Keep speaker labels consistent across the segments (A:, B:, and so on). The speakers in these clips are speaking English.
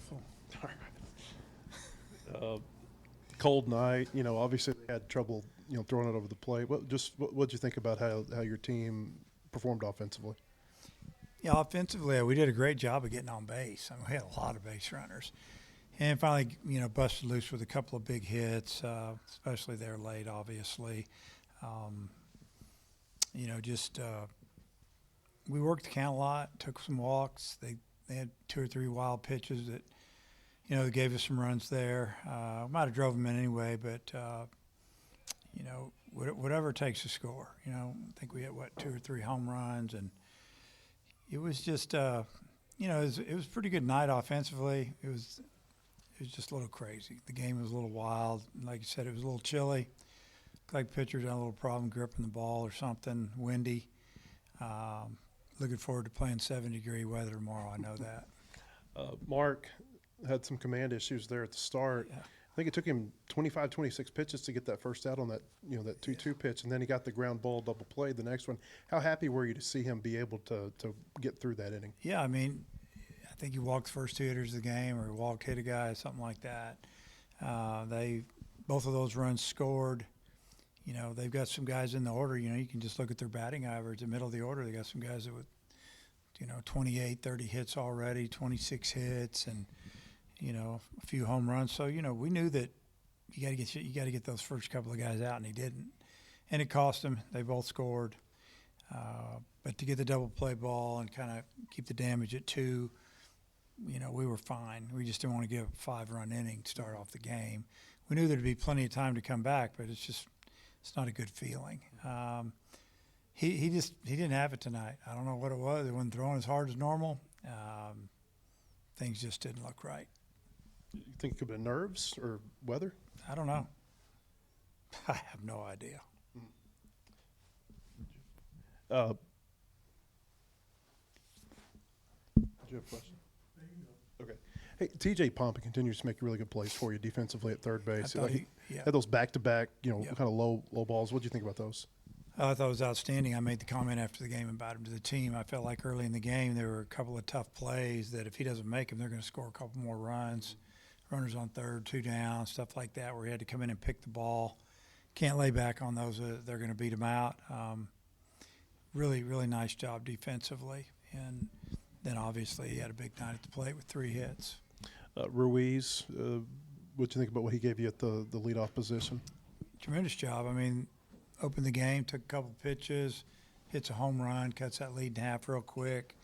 A: beautiful.
B: Cold night, obviously they had trouble, throwing it over the plate. What'd you think about how your team performed offensively?
A: Yeah, offensively, we did a great job of getting on base. I mean, we had a lot of base runners. And finally, busted loose with a couple of big hits, especially there late, obviously. Um, just we worked the count a lot, took some walks. They had two or three wild pitches that, they gave us some runs there. Might have drove them in anyway, but, whatever it takes to score. I think we had, two or three home runs. And it was just, it was a pretty good night offensively. It was just a little crazy. The game was a little wild. Like you said, it was a little chilly. Like pitchers had a little problem gripping the ball or something. Windy. Looking forward to playing 70-degree weather tomorrow. I know that.
B: Mark had some command issues there at the start.
A: Yeah.
B: I think it took him 25, 26 pitches to get that first out on that, that 2-2 pitch, and then he got the ground ball double play the next one. How happy were you to see him be able to get through that inning?
A: Yeah, I mean, I think he walked the first two hitters of the game, or he walked hit a guy, something like that. Both of those runs scored. They've got some guys in the order. You can just look at their batting average. The middle of the order, they got some guys that with 28, 30 hits already, 26 hits, and a few home runs. So we knew that you got to get those first couple of guys out, and he didn't, and it cost them. They both scored, but to get the double play ball and kind of keep the damage at 2. We were fine. We just didn't want to give a 5-run inning to start off the game. We knew there'd be plenty of time to come back, but it's not a good feeling. He didn't have it tonight. I don't know what it was. He wasn't throwing as hard as normal. Things just didn't look right.
B: You think it could be nerves or weather?
A: I don't know. I have no idea.
B: Did you have a question? Okay. Hey, TJ Pompa continues to make really good plays for you defensively at third base. He had those back-to-back, kind of low balls. What do you think about those?
A: I thought it was outstanding. I made the comment after the game about him to the team. I felt like early in the game there were a couple of tough plays that if he doesn't make them, they're going to score a couple more runs. Runners on third, 2 down, stuff like that, where he had to come in and pick the ball. Can't lay back on those. They're going to beat him out. Really, really nice job defensively. And then obviously he had a big night at the plate with 3 hits.
B: Ruiz, what do you think about what he gave you at the leadoff position?
A: Tremendous job. I mean, opened the game, took a couple pitches, hits a home run, cuts that lead in half real quick.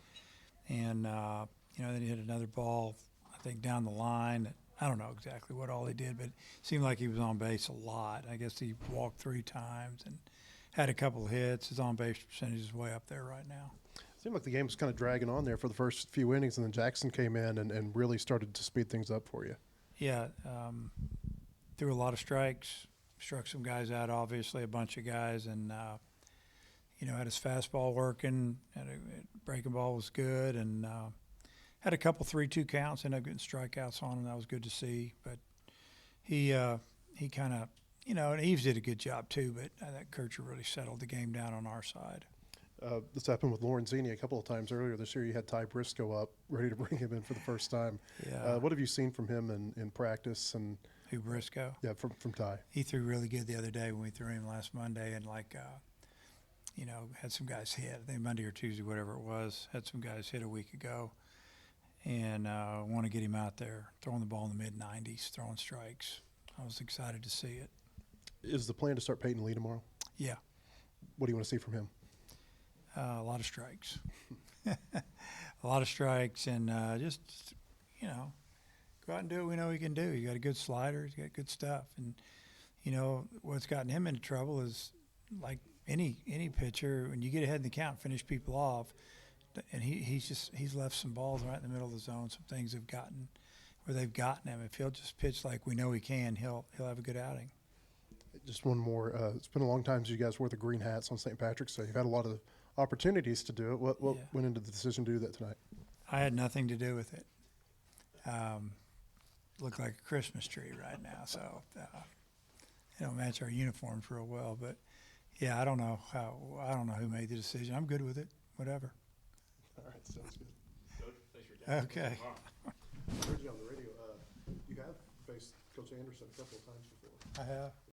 A: And, then he hit another ball, I think, down the line. I don't know exactly what all he did, but it seemed like he was on base a lot. I guess he walked 3 times and had a couple of hits. His on-base percentage is way up there right now.
B: Seemed like the game was kind of dragging on there for the first few innings, and then Jackson came in and really started to speed things up for you.
A: Yeah, threw a lot of strikes, struck some guys out, obviously, a bunch of guys, and, had his fastball working, had a breaking ball was good, and had a couple 3-2 counts, ended up getting strikeouts on him. That was good to see. But he kind of, and Eves did a good job too, but that Kircher really settled the game down on our side.
B: This happened with Lorenzini a couple of times earlier this year. You had Ty Briscoe up, ready to bring him in for the first time.
A: Yeah.
B: What have you seen from him in practice? And
A: Who, Briscoe?
B: Yeah, from Ty.
A: He threw really good the other day when we threw him last Monday, and had some guys hit. I think Monday or Tuesday, whatever it was, had some guys hit a week ago. And want to get him out there, throwing the ball in the mid-90s, throwing strikes. I was excited to see it.
B: Is the plan to start Peyton Lee tomorrow?
A: Yeah.
B: What do you want to see from him?
A: A lot of strikes. A lot of strikes, and just, go out and do what we know he can do. He got a good slider. He's got good stuff. And, what's gotten him into trouble is, like any pitcher, when you get ahead in the count, finish people off, and he's left some balls right in the middle of the zone. Some things have gotten where they've gotten him. If he'll just pitch like we know he can, he'll have a good outing.
B: Just one more. It's been a long time since you guys wore the green hats on St. Patrick's Day. You've had a lot of opportunities to do it. What went into the decision to do that tonight?
A: I had nothing to do with it. Looked like a Christmas tree right now, so they don't match our uniforms real well. But yeah, I don't know who made the decision. I'm good with it. Whatever.
B: All right, sounds good.
C: Coach, thanks for your time.
A: Okay.
B: Heard you on the radio. faced Coach Anderson a couple of times before.
A: I have.